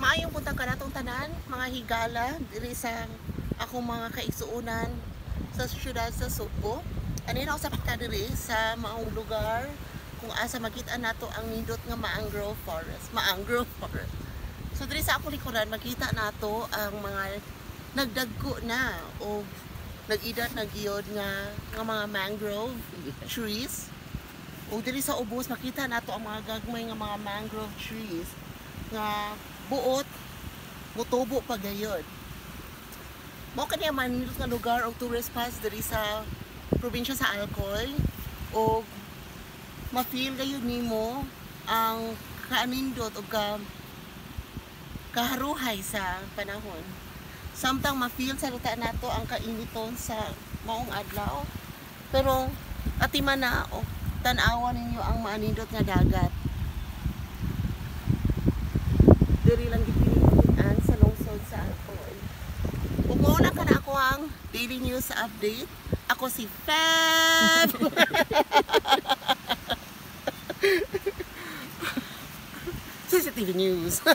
Maayong punta ka natong tanan, mga higala, diri sa akong mga kaigsuunan sa syudad sa Subo. Anina usap ka diri sa maong lugar kung asa makita nato ang nindot nga mangrove forest. So diri sa akong likuran makita nato ang mga nagdagko na o nag-edad na giyod nga mga mangrove trees. O diri sa ubos makita nato ang mga gagmay nga mga mangrove trees nga buot mutubo pa gayod. Mao kaniya manindot nga lugar o tourist spots diri sa probinsya sa Alcoy o ma-feel gayud nimo ang kaanindot o kaharuhay sa panahon. Samtang ma-feel sa luta nato ang kainiton sa maong adlaw. Pero atiman na o tan-awan ninyo ang maanindot nga dagat. Diri lang gipilian sa lungsod sa Alcoy. Kung muna ka na ako ang daily news update, ako si Fab! CCTV News!